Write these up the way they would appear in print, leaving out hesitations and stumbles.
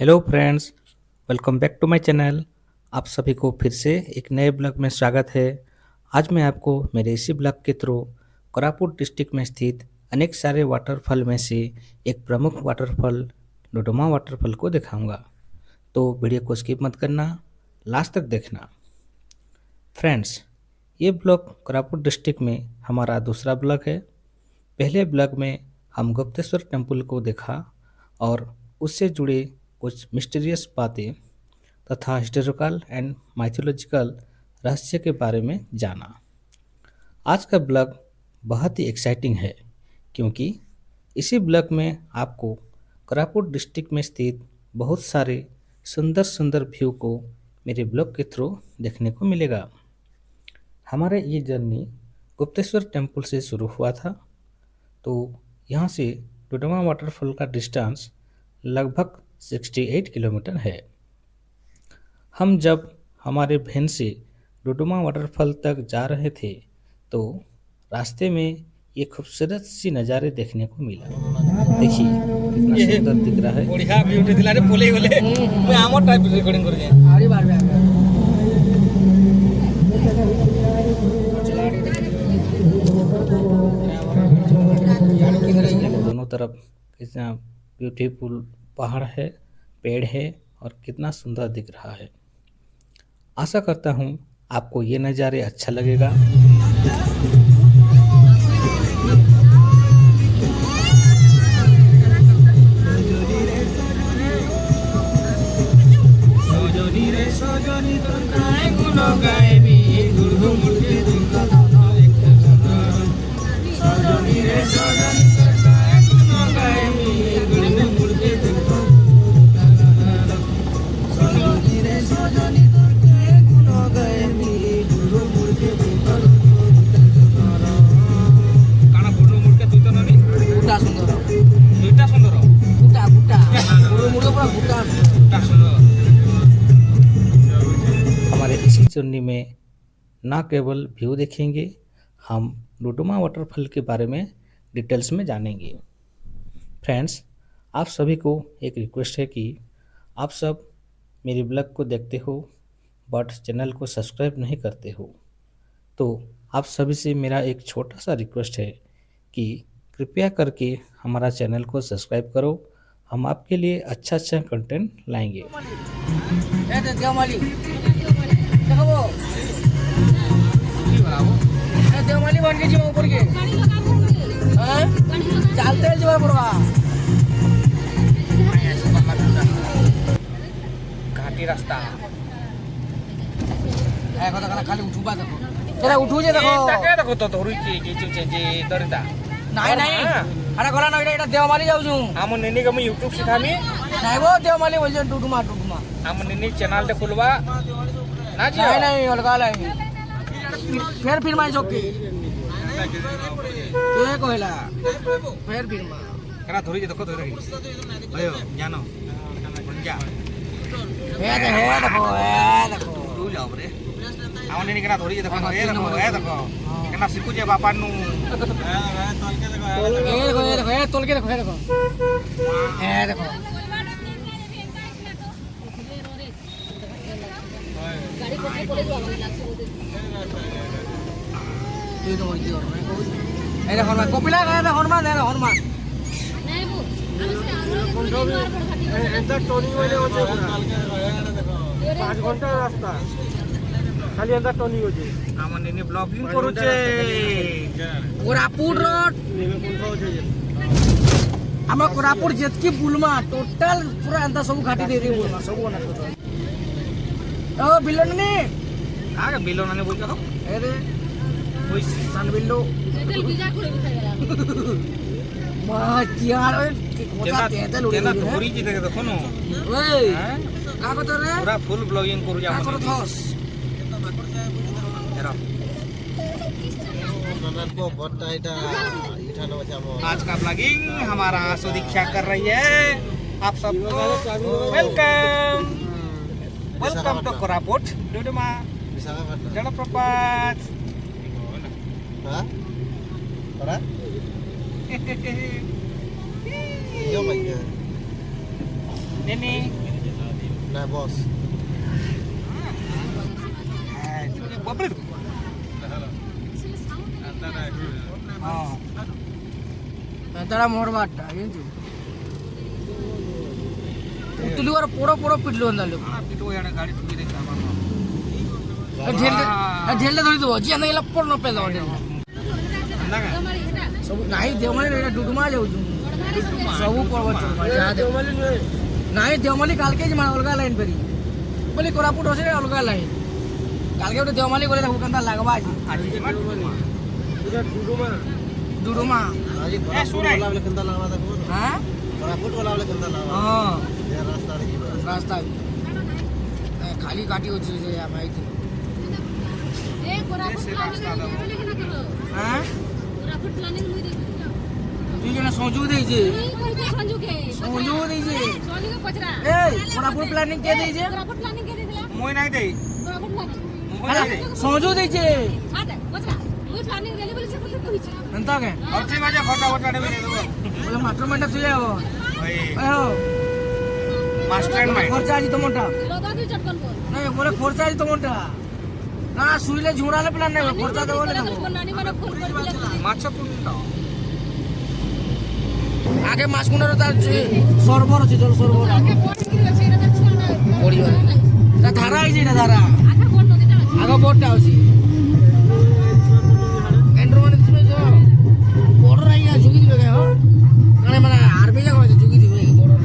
Hello friends, welcome back to my channel. आप सभी को फिर से एक नए ब्लॉग में स्वागत है। आज मैं आपको मेरे इसी ब्लॉग के थ्रू कोरापुट डिस्ट्रिक्ट में स्थित अनेक सारे वाटरफॉल में से एक प्रमुख वाटरफॉल डोडोमा वाटरफॉल को दिखाऊंगा। तो वीडियो को स्किप मत करना, लास्ट तक देखना। फ्रेंड्स, ये ब्लॉग कोरापुट डिस्ट्रिक्ट में हमारा दूसरा ब्लॉग है। पहले ब्लॉग में हम गुप्तेश्वर टेम्पल को देखा और उससे जुड़े कुछ मिस्टीरियस बातें तथा हिस्टोरिकल एंड माइथोलॉजिकल रहस्य के बारे में जाना। आज का ब्लॉग बहुत ही एक्साइटिंग है क्योंकि इसी ब्लॉग में आपको कोरापुट डिस्ट्रिक्ट में स्थित बहुत सारे सुंदर सुंदर व्यू को मेरे ब्लॉग के थ्रू देखने को मिलेगा। हमारे ये जर्नी गुप्तेश्वर टेम्पल से शुरू हुआ था। तो यहाँ से डोडोमा वाटरफॉल का डिस्टेंस लगभग 68 किलोमीटर है। हम जब हमारे वैन से डोडोमा वाटरफॉल तक जा रहे थे तो रास्ते में ये खूबसूरत सी नज़ारे देखने को मिला। देखिए कितना सुंदर दिख रहा है। बढ़िया ब्यूटी दिला रे बोले बोले मैं आमर टाइप रिकॉर्डिंग कर जे आरी बार में दोनों तरफ कितना ब्यूटीफुल पहाड़ है, पेड़ है और कितना सुंदर दिख रहा है। आशा करता हूँ आपको ये नज़ारे अच्छा लगेगा। हमारे इसी जर्नी में ना केवल व्यू देखेंगे, हम डोडोमा वाटरफॉल के बारे में डिटेल्स में जानेंगे। फ्रेंड्स, आप सभी को एक रिक्वेस्ट है कि आप सब मेरी ब्लॉग को देखते हो बट चैनल को सब्सक्राइब नहीं करते हो। तो आप सभी से मेरा एक छोटा सा रिक्वेस्ट है कि कृपया करके हमारा चैनल को सब्सक्राइब करो। हम आपके लिए अच्छा अच्छा कंटेंट लाएंगे। देवमाली बन के जीवा ऊपर के हां चलते जीवा पड़वा घाटी रास्ता ए कथा खाली उठुबा देखो तेरा उठू जे देखो ताके देखो तो धरुई जे दरिदा नाही नाही अरे गला ना एटा देवमाली जाऊ छु हम नेनी के मैं YouTube सिखामी नाही वो देवमाली बोल जे डुडुमा हम नेनी चैनल ते खुलवा ना जी नाही नाही अलगा लाई फिर माय जोकी के कहला फिर मा करा धोरी देखो धोरी भयो जानो जा देखो तू जाओ रे आवने नि करा धोरी देखो देखो केना सिकु जे बापा नु देखो तोल के देखो देखो गाड़ी कोठे कोले जो তুই তো ওই দিও এই দেখো হনুমান কপিলা গায় দেখো হনুমান দেখো হনুমান নাই বু এটা টনি বলে হচ্ছে দেখো 5 ঘন্টা রাস্তা খালি এটা টনি হচ্ছে আমার নিনি ব্লগিং করুছে কোরাপুট রোড আমরা কোরাপুট যেতকি বুলমা টোটাল পুরা এন্তা সব ঘাটি দেই দেই বুলমা সব না ও বিলননি আগে বিলননি বলছো এ রে ওই সানবিল্লো তেল ভিজা করে উঠাই গেলাম বাহ यार কথা তেল উড়ে না ধরি জি দেখো না ওই কা কত রে পুরা ফুল ব্লগিং করু যা কত থস এরা को बट्टा এটা इठानो जामो आज का ब्लॉगिंग हमारा सुदीक्षा कर रही है आप सबको वेलकम टू कोरापुट डोडोमा जलप्रपात Hah? Para? Oh my god. Nini ना बॉस పెద్దడా మూడబాట ఏంటి పుట్టులు కూడా పొడ పొడ పిట్లు ఉందాళ్ళు ঢেলে ধরি দেবো যে এলা পড় ন পেল ସବୁ ନାଇଁ ଦେଓମାଳି ଏଇଟା ଡୁଡୁମା ଯାଉଛୁ ସବୁ ପର୍ବତ ନାଇଁ ଦେଓମାଳି କାଲକେ ଯିମା ଅଲଗା ଲାଇନ୍ ପେରି ବୋଲି କୋରାପୁଟ ଅଛି ଅଲଗା ଲାଇନ୍ କାଲକେ ଗୋଟେ ଦେଓମାଳି ଗଲେ ତାକୁ କେନ୍ତା ଲାଗବା ଆଜି ଡୁଡୁମା आज कोरापुट वाला वाले कंदा लावा देखो हां कोरापुट वाला वाले कंदा लावा हां ये रास्ता रे रास्ता खाली काटी होची जे हम आइथि ए कोरापुट प्लानिंग लेकिन करो हां कोरापुट प्लानिंग मुई देखि तुई जने सोजू देई जे संजू के सोजू देई जे सोनी के पचरा ए कोरापुट प्लानिंग के देई जे कोरापुट प्लानिंग के देला मोय नाही देई कोरापुट प्लानिंग अरे सोजू देई जे आते पचरा मुई प्लानिंग देले बोले से बोले कहिछ एंता के अच्छी मजा फटाफट काटे भी दे दो बोले मास्टर मेंटा तुई हो भाई ए हो मास्टर माइंड खर्चा आज तमोटा लोदा दी चटकन को नहीं बोले खर्चा आज तमोटा ना सुईले झुराले प्लान नहीं खर्चा दे बोले को नानी माने फोन कर दिले माछ कुंडा आगे मास कुंडर तार सर्वर अछि जल सर्वर आगे बोट गिरी अछि एटा छुआ पड़ियो ता धारा आई जेटा धारा आगे बोट नदीटा अछि आगे बोटटा अछि एंड्रो माने दिबे जो बॉर्डर आइया जुगी दिबे हो काने माने आर्मी जा कहै जुगी दिबे बॉर्डर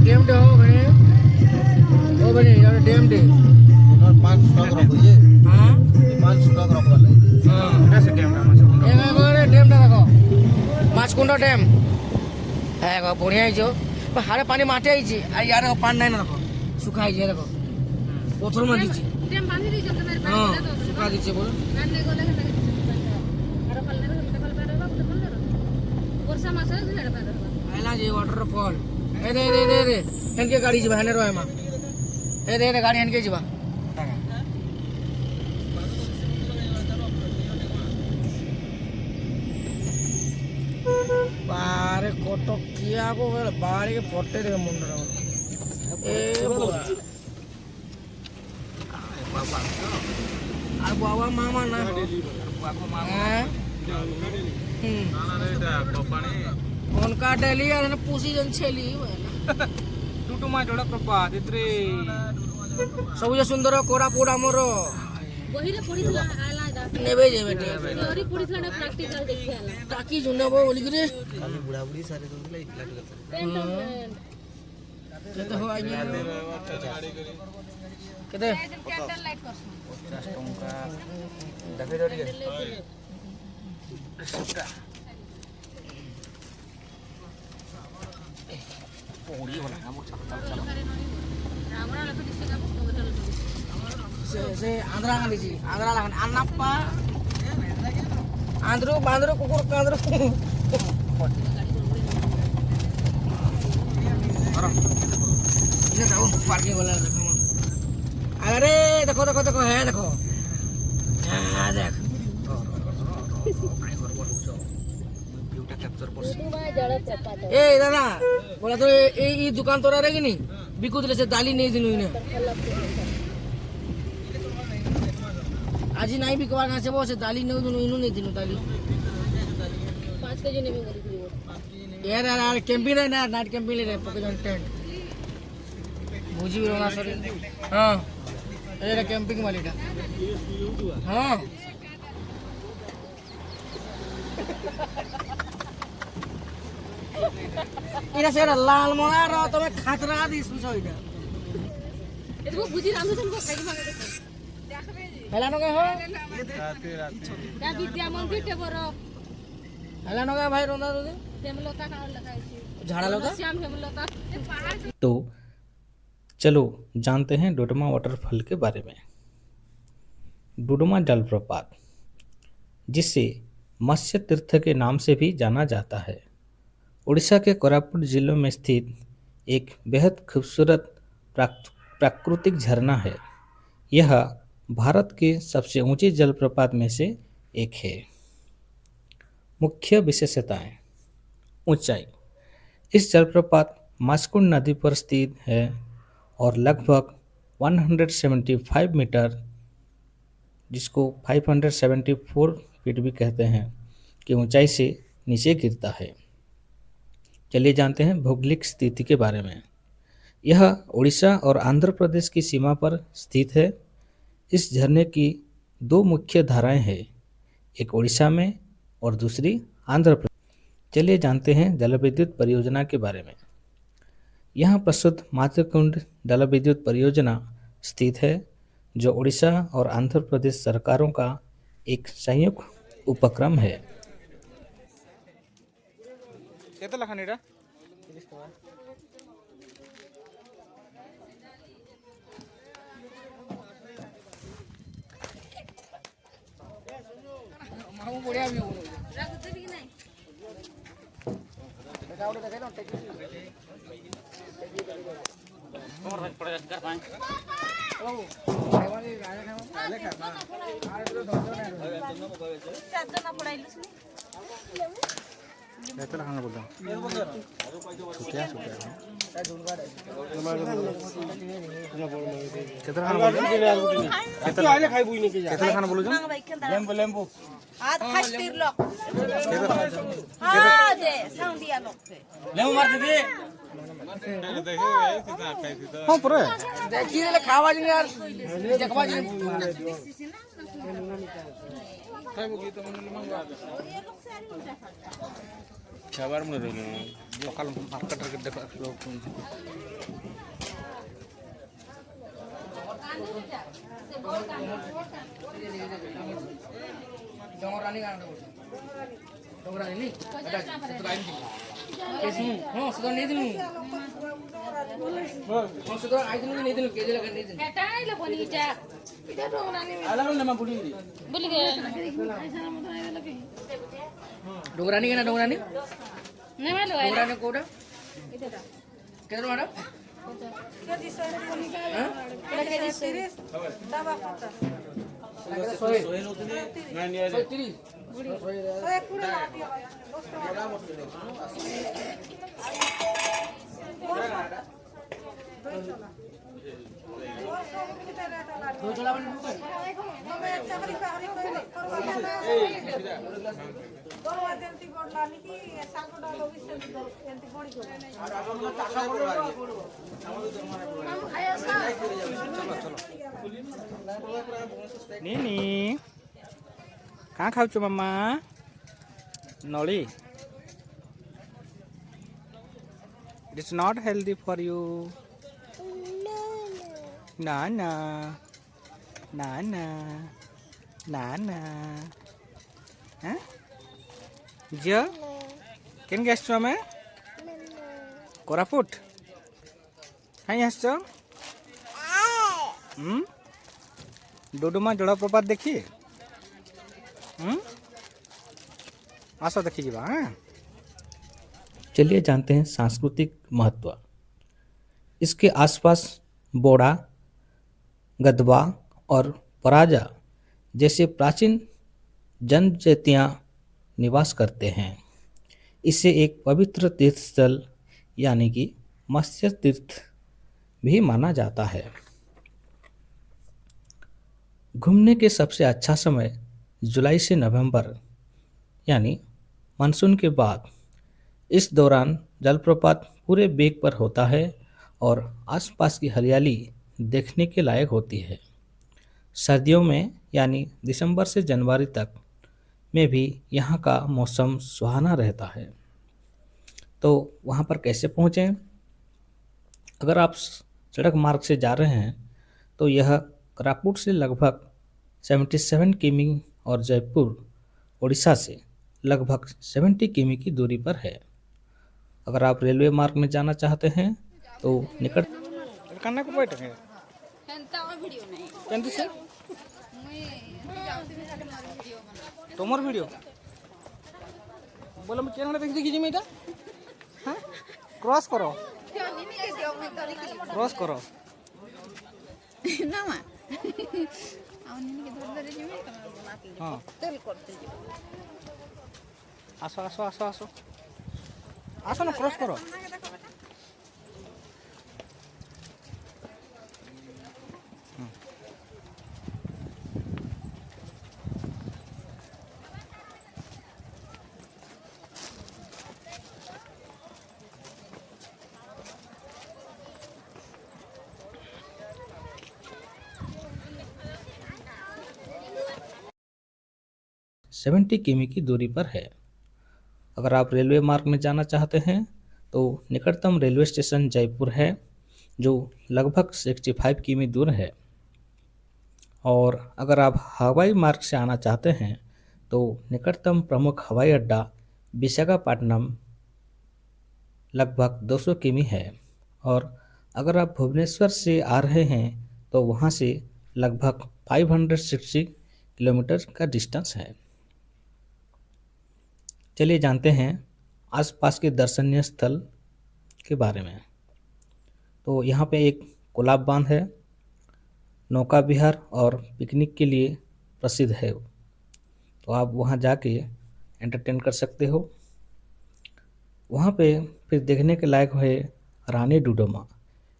डैम डे हो बने ओ बने यार डैम डे और पांच स्टॉक रखो ये हां पांच स्टॉक रखो वाला हां कैसे टाइम ना माछ कुंडा ए गरे डैम टा देखो माछकुंड डैम है गो बढ़िया हिजो हारे पानी माटे आइछि आ यार पानी नै न देखो सुखा हिजे देखो पत्थर में दिछि टेम बांधी दी जंत मेरे हां पास दे दो सुखा दिछि बोल गाने गोले के अरे फल ने फल पे रहबा तो फल वर्षा मास है झड़ पे रहबा आइला जे वाटरफॉल ए रे हनके गाड़ी जिबा हने रोय मा ए रे गाड़ी हनके जिबा बारे कोटो किया को बारे के फोटे दे मुंडरा ए बोला আর বাবা মামা না হ্যাঁ उनका डेली यार ना पूसी जन छेली टूटू मा जोड़ा प्रपात इतरे सबुज सुंदर कोरापुट हमर बहिरे पडिथला आला दा नेबे जे बेटे थ्योरी पडिथला ना प्रैक्टिकल देखि आला ताकि जुनेबो बोली रे खाली बुढ़ा बुढ़ी सारे तो दिला इकला करते पेंट केते हो आई केते कैंडल लाइट करछ 50 टंका देखे दो रे सबटा पोड़ी वाला काम चल रावणा लख दिसे का होटल से आंध्रा गाली जी आंध्रा लागन अन्नप्पा आंध्रो बांद्रो कुकुर कांद्रो ये जाओ पार्किंग वाला देखो अरे देखो देखो देखो है देखो हां देख ब्यूटी कैप्चर कर टुटुमा जळ प्रपात ए दादा बोला तो ई दुकान तोरा रे कि नहीं बिकु दिले से दाली नहीं दिनु इने आज नहीं बिकवा ना से वो से दाली नहीं दिनु इनु नहीं दिनु दाली 5 केजी नेबे करी दियो यार यार कैंपिंग है ना नाइट कैंपिंग ले रहे पोकेजन टेंट भूजी भी रोना सॉरी हां ये कैंपिंग वाली टा हां इरा से लाल मोना रो तो मैं खतरा दिस बिसोइडा एतबो बुद्धि रामू सन को खाई मागे देखो हेला न हो या विद्या मंदिर टेबर हेला न भाई रोना दे हेमलता का लगाइছি झाड़ा लगा श्याम हेमलता पहाड़ तो चलो जानते हैं डुडुमा वाटरफॉल के बारे में। डुडुमा जलप्रपात जिसे मत्स्य तीर्थ के नाम से भी जाना जाता है, उड़ीसा के कोरापुट जिलों में स्थित एक बेहद खूबसूरत प्राकृतिक झरना है। यह भारत के सबसे ऊंचे जलप्रपात में से एक है। मुख्य विशेषताएं। ऊंचाई। इस जलप्रपात मास्कुंड नदी पर स्थित है और लगभग 175 मीटर, जिसको 574 फीट भी कहते हैं, की ऊंचाई से नीचे गिरता है। चलिए जानते हैं भौगोलिक स्थिति के बारे में। यह उड़ीसा और आंध्र प्रदेश की सीमा पर स्थित है। इस झरने की दो मुख्य धाराएं हैं, एक उड़ीसा में और दूसरी आंध्र प्रदेश। चलिए जानते हैं जलविद्युत परियोजना के बारे में। यहाँ प्रस्तुत मातृकुंड जलविद्युत परियोजना स्थित है, जो उड़ीसा और आंध्र प्रदेश सरकारों का एक संयुक्त उपक्रम है। केते लखानी रा मामू बढ़िया भी हो रख देबी कि नहीं? देखा उड़े देखे ना टेक्निक तोर भाई पड़े कर पाए ओ वाली राजा खाना पहले करना आरे तो दो नहीं सात जना पढ़ाइलुस नी केते लखाना बोलता सुट्या सुट्या केते लखाना बोल केते आले खाई बुई नहीं के केते लखाना बोलो जो मांग भाई के लेम्बो लेम्बो आज खास तीर लो हां दे साउंड दिया लो लेम्बो मार दे हां पूरे देखिए ले खावा जी यार देखवा जी खबर में रहे लोकल मार्केट के देखो लोग डोंगरानी गाना डोंगरानी नहीं अच्छा सुतराई कैसे हां सुतरा नहीं दिनु हां सुतरा आई दिनु नहीं दिनु केजे लगा नहीं दिनु बेटा नहीं लो बनी जा इधर डोंगरानी अलग अलग नमा बुड़ी बोल गए ऐसा मत आए लगे डोंगरानी गाना डोंगरानी नहीं मालूम है डोंगरानी कोड़ा इधर केरो मारा नीनी कहाँ खाऊ मामा नली it is not healthy for you ना ना ना ना ना ना हैं जिया केन गैस आमे कोरापुट कहीं आस डुडुमा जलप्रपात देखिए आस देखी जीवा हाँ चलिए जानते हैं सांस्कृतिक महत्व। इसके आसपास बोड़ा, गदवा और पराजा जैसे प्राचीन जनजातियां निवास करते हैं। इसे एक पवित्र तीर्थ स्थल यानी कि मत्स्य तीर्थ भी माना जाता है। घूमने के सबसे अच्छा समय जुलाई से नवंबर यानी मानसून के बाद। इस दौरान जलप्रपात पूरे बेग पर होता है और आसपास की हरियाली देखने के लायक होती है। सर्दियों में यानी दिसंबर से जनवरी तक में भी यहाँ का मौसम सुहाना रहता है। तो वहाँ पर कैसे पहुँचें? अगर आप सड़क मार्ग से जा रहे हैं तो यह कोरापुट से लगभग 77 किमी और जयपुर उड़ीसा से लगभग 70 किमी की दूरी पर है। अगर आप रेलवे मार्ग में जाना चाहते हैं तो निकट कन्ना को बैठ है हेंता वीडियो नहीं केंतु से मुई जाउती में खाली मार वीडियो बना तोमर वीडियो बोला मैं केन देख देखी जी मैं हां क्रॉस करो क्यों नहीं के दियो मैं तो क्रॉस करो ना मा ଆଉ ନିକି ଧରି ଧରି ଯିବି ତମେ ମାପି ହଁ ତେଲ করতে ଯିବ ଆସ ଆସ ଆସ ଆସ ଆସ ନା କ୍ରସ୍ କର सेवेंटी किमी की दूरी पर है। अगर आप रेलवे मार्ग में जाना चाहते हैं तो निकटतम रेलवे स्टेशन जयपुर है, जो लगभग 65 किमी दूर है। और अगर आप हवाई मार्ग से आना चाहते हैं तो निकटतम प्रमुख हवाई अड्डा विशाखापट्टनम लगभग 200 किमी है। और अगर आप भुवनेश्वर से आ रहे हैं तो वहाँ से लगभग 560 किलोमीटर का डिस्टेंस है। चलिए जानते हैं आसपास के दर्शनीय स्थल के बारे में। तो यहाँ पे एक कोलाब बांध है, नौका विहार और पिकनिक के लिए प्रसिद्ध है, तो आप वहाँ जाके एंटरटेन कर सकते हो। वहाँ पे फिर देखने के लायक है रानी डुडुमा,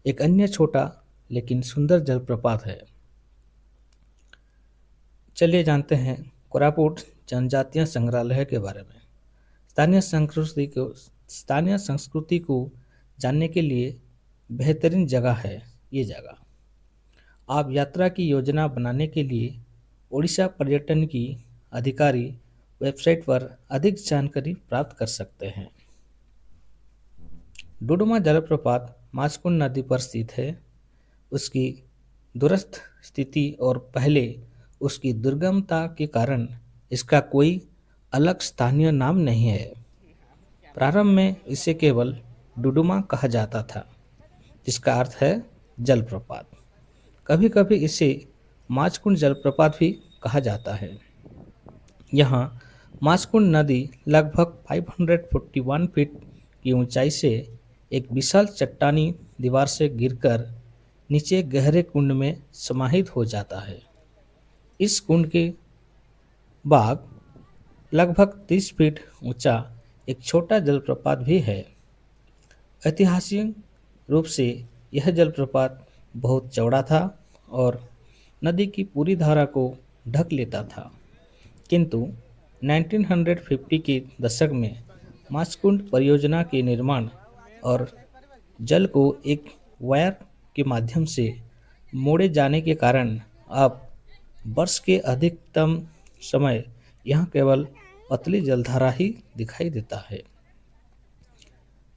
एक अन्य छोटा लेकिन सुंदर जलप्रपात है। चलिए जानते हैं कोरापुट जनजातीय संग्रहालय के बारे में। स्थानीय संस्कृति को जानने के लिए बेहतरीन जगह है ये जगह। आप यात्रा की योजना बनाने के लिए ओडिशा पर्यटन की अधिकारी वेबसाइट पर अधिक जानकारी प्राप्त कर सकते हैं। डुडुमा जलप्रपात माचकुंड नदी पर स्थित है। उसकी दूरस्थ स्थिति और पहले उसकी दुर्गमता के कारण इसका कोई अलग स्थानीय नाम नहीं है। प्रारंभ में इसे केवल डुडुमा कहा जाता था, जिसका अर्थ है जलप्रपात। कभी कभी इसे माचकुंड जलप्रपात भी कहा जाता है। यहाँ माचकुंड नदी लगभग 541 फीट की ऊंचाई से एक विशाल चट्टानी दीवार से गिरकर नीचे गहरे कुंड में समाहित हो जाता है। इस कुंड के बाद लगभग 30 फीट ऊंचा एक छोटा जलप्रपात भी है। ऐतिहासिक रूप से यह जलप्रपात बहुत चौड़ा था और नदी की पूरी धारा को ढक लेता था, किंतु 1950 के दशक में माचकुंड परियोजना के निर्माण और जल को एक वायर के माध्यम से मोड़े जाने के कारण अब वर्ष के अधिकतम समय यहाँ केवल पतली जलधारा ही दिखाई देता है।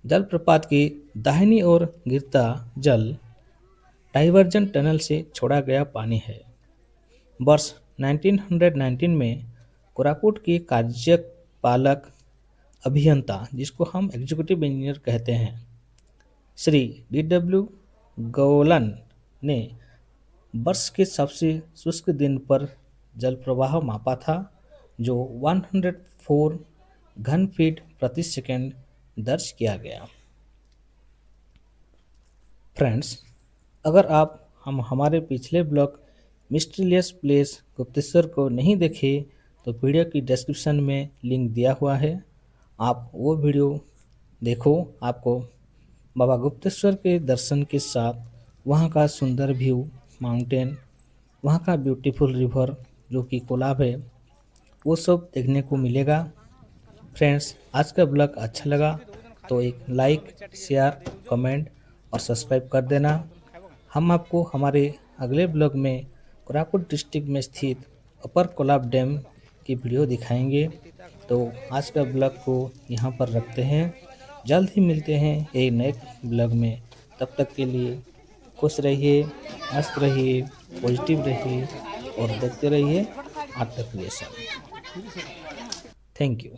जलप्रपात की दाहिनी ओर गिरता जल डाइवर्जन टनल से छोड़ा गया पानी है। वर्ष 1919 में कोरापुट के कार्यपालक अभियंता, जिसको हम एग्जीक्यूटिव इंजीनियर कहते हैं, श्री DW गौलन ने वर्ष के सबसे शुष्क दिन पर जल प्रवाह मापा था, जो 104 घन फीट प्रति सेकंड दर्ज किया गया। फ्रेंड्स, अगर आप हमारे पिछले ब्लॉग मिस्टीरियस प्लेस गुप्तेश्वर को नहीं देखे तो वीडियो की डिस्क्रिप्शन में लिंक दिया हुआ है, आप वो वीडियो देखो। आपको बाबा गुप्तेश्वर के दर्शन के साथ वहाँ का सुंदर व्यू, माउंटेन, वहाँ का ब्यूटीफुल रिवर जो कि कोलाब है, वो सब देखने को मिलेगा। फ्रेंड्स, आज का ब्लॉग अच्छा लगा तो एक लाइक, शेयर, कमेंट और सब्सक्राइब कर देना। हम आपको हमारे अगले ब्लॉग में कोरापुट डिस्ट्रिक्ट में स्थित अपर कोलाब डैम की वीडियो दिखाएंगे। तो आज का ब्लॉग को यहाँ पर रखते हैं। जल्द ही मिलते हैं एक नए ब्लॉग में। तब तक के लिए खुश रहिए, मस्त रहिए, पॉजिटिव रहिए और देखते रहिए art the creation. Thank you.